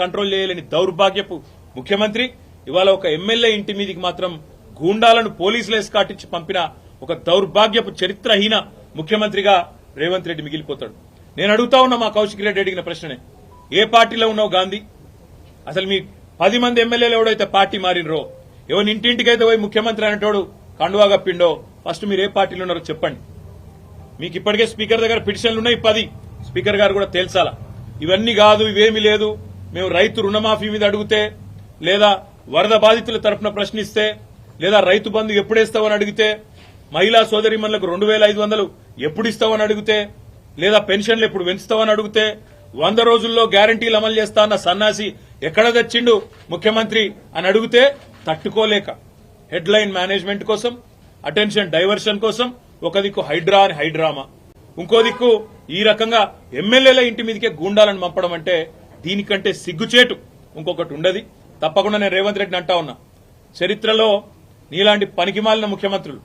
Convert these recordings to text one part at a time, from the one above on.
Control చేయలేని దౌర్భాగ్యపు ముఖ్యమంత్రి ఇవాళ ఒక ఎమ్మెల్యే ఇంటి మీదికి మాత్రం గూండాలను పోలీసులు ఎస్కాటించి పంపిన ఒక దౌర్భాగ్యపు చరిత్రహీన ముఖ్యమంత్రిగా రేవంత్ రెడ్డి మిగిలిపోతాడు. నేను అడుగుతా ఉన్నా మా కౌశిక్ రెడ్డి అడిగిన ప్రశ్ననే, ఏ పార్టీలో ఉన్నావు గాంధీ? అసలు మీ 10 మంది ఎమ్మెల్యేలు ఎవడైతే పార్టీ మారినరో, ఎవరి ఇంటింటికైతే పోయి ముఖ్యమంత్రి అనేటోడు కండువా కప్పిండో, ఫస్ట్ మీరు ఏ పార్టీలో ఉన్నారో చెప్పండి. మీకు ఇప్పటికే స్పీకర్ దగ్గర పిటిషన్లు ఉన్నాయి 10. స్పీకర్ గారు కూడా తేల్చాలా. ఇవన్నీ కాదు, ఇవేమీ లేదు, మేము రైతు రుణమాఫీ మీద అడిగితే, లేదా వరద బాధితుల తరఫున ప్రశ్నిస్తే, లేదా రైతు బంధు ఎప్పుడేస్తావని అడిగితే, మహిళా సోదరిమణులకు 2500 ఎప్పుడు ఇస్తావని అడిగితే, లేదా పెన్షన్లు ఎప్పుడు పెంచుతావని అడిగితే, 100 రోజుల్లో గ్యారంటీలు అమలు చేస్తా అన్న సన్నాసి ఎక్కడ తెచ్చిండు ముఖ్యమంత్రి అని అడిగితే తట్టుకోలేక హెడ్లైన్ మేనేజ్మెంట్ కోసం, అటెన్షన్ డైవర్షన్ కోసం ఒక దిక్కు హైడ్రా అని హైడ్రామా, ఇంకో దిక్కు ఈ రకంగా ఎమ్మెల్యేల ఇంటి మీదకే గూండాలను పంపడం అంటే దీనికంటే సిగ్గుచేటు ఇంకొకటి ఉండదు. తప్పకుండా నేను రేవంత్ రెడ్డిని అంటా ఉన్నా, చరిత్రలో నీలాంటి పనికిమాలిన ముఖ్యమంత్రులు,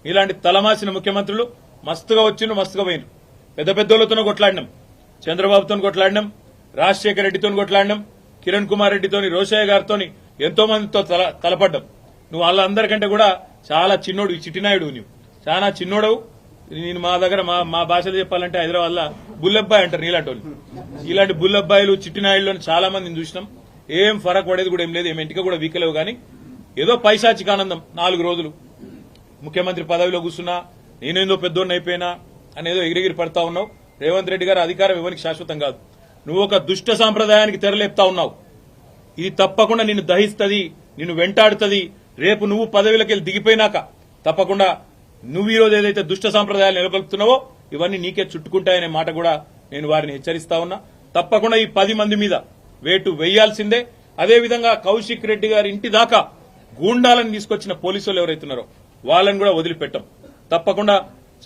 నీలాంటి తలమాసిన ముఖ్యమంత్రులు మస్తుగా వచ్చిండ్రు, మస్తుగా పోయినరు. పెద్ద పెద్దోళ్లతోనూ కొట్లాడినాం, చంద్రబాబుతో కొట్లాడినాం, రాజశేఖర రెడ్డితో కొట్లాడినాం, కిరణ్ కుమార్ రెడ్డితోని, రోషయ్య గారితో ఎంతో మందితో తలపడ్డాం. నువ్వు వాళ్ళందరికంటే కూడా చాలా చిన్నోడు, ఈ చిట్టినాయుడు, నువ్వు చాలా చిన్నోడవు. నేను మా దగ్గర మా భాషలో చెప్పాలంటే హైదరాబాద్ లో బుల్లబ్బాయి అంటారు నీలాంటి వాళ్ళు. ఇలాంటి బుల్లబ్బాయిలు చిట్టినాయుడులో చాలా మందిని చూసినాం. ఏం ఫరక్ పడేది కూడా ఏం లేదు, ఏం ఇంటికి కూడా వీకలేవు. కానీ ఏదో పైశాచికానందం 4 రోజులు ముఖ్యమంత్రి పదవిలో కూర్చున్నా, నేనేందో పెద్దోడిని అయిపోయినా అనేదో ఎగిరిగిరి పడతా ఉన్నావు. రేవంత్ రెడ్డి గారు అధికారం ఎవరికి శాశ్వతం కాదు. నువ్వు ఒక దుష్ట సాంప్రదాయానికి తెరలేపుతా ఉన్నావు. ఇది తప్పకుండా నిన్ను దహిస్తుంది, నిన్ను వెంటాడుతుంది. రేపు నువ్వు పదవిలోకి దిగిపోయినాక తప్పకుండా నువ్వు ఈ రోజు ఏదైతే దుష్ట సాంప్రదాయాలు నెలకొల్పుతున్నావో ఇవన్నీ నీకే చుట్టుకుంటాయనే మాట కూడా నేను వారిని హెచ్చరిస్తా ఉన్నా. తప్పకుండా ఈ 10 మంది మీద వేటు వేయాల్సిందే. అదేవిధంగా కౌశిక్ రెడ్డి గారి ఇంటి దాకా గూండాలను తీసుకొచ్చిన పోలీసులు ఎవరైతున్నారో వాళ్ళని కూడా వదిలిపెట్టాం. తప్పకుండా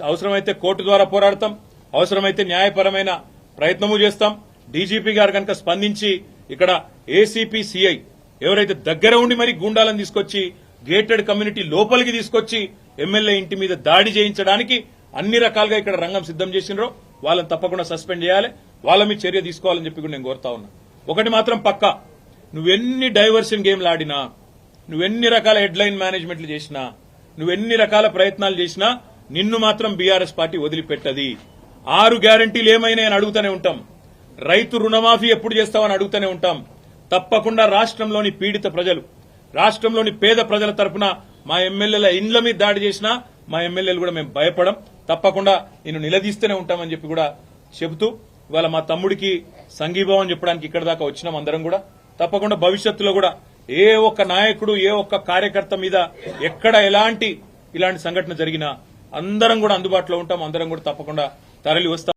అవసరమైతే కోర్టు ద్వారా పోరాడతాం, అవసరమైతే న్యాయపరమైన ప్రయత్నము చేస్తాం. డీజీపీ గారు కనుక స్పందించి ఇక్కడ ఏసీపీ సిఐ ఎవరైతే దగ్గర ఉండి మరి గూండాలను తీసుకొచ్చి గేటెడ్ కమ్యూనిటీ లోపలికి తీసుకొచ్చి ఎమ్మెల్యే ఇంటి మీద దాడి చేయించడానికి అన్ని రకాలుగా ఇక్కడ రంగం సిద్దం చేసినారో వాళ్ళని తప్పకుండా సస్పెండ్ చేయాలి, వాళ్ళ మీద చర్య తీసుకోవాలని చెప్పి కూడా నేను కోరుతా ఉన్నా. ఒకటి మాత్రం పక్కా, నువ్వెన్ని డైవర్షన్ గేమ్లు ఆడినా, నువ్వెన్ని రకాల హెడ్లైన్ మేనేజ్మెంట్లు చేసినా, నువ్వెన్ని రకాల ప్రయత్నాలు చేసినా నిన్ను మాత్రం బీఆర్ఎస్ పార్టీ వదిలిపెట్టది. 6 గ్యారంటీలు ఏమైనా అని అడుగుతూనే ఉంటాం. రైతు రుణమాఫీ ఎప్పుడు చేస్తామని అడుగుతూనే ఉంటాం. తప్పకుండా రాష్ట్రంలోని పీడిత ప్రజలు, రాష్ట్రంలోని పేద ప్రజల తరపున మా ఎమ్మెల్యేల ఇండ్ల మీద దాడి చేసినా మా ఎమ్మెల్యేలు కూడా మేము భయపడం. తప్పకుండా నేను నిలదీస్తూనే ఉంటామని చెప్పి కూడా చెబుతూ ఇవాళ మా తమ్ముడికి సంఘీభావం చెప్పడానికి ఇక్కడ దాకా వచ్చినాం అందరం కూడా. తప్పకుండా భవిష్యత్తులో కూడా ఏ ఒక్క నాయకుడు, ఏ ఒక్క కార్యకర్త మీద ఎక్కడ ఇలాంటి సంఘటన జరిగినా అందరం కూడా అందుబాటులో ఉంటాం, అందరం కూడా తప్పకుండా తరలి వస్తాం.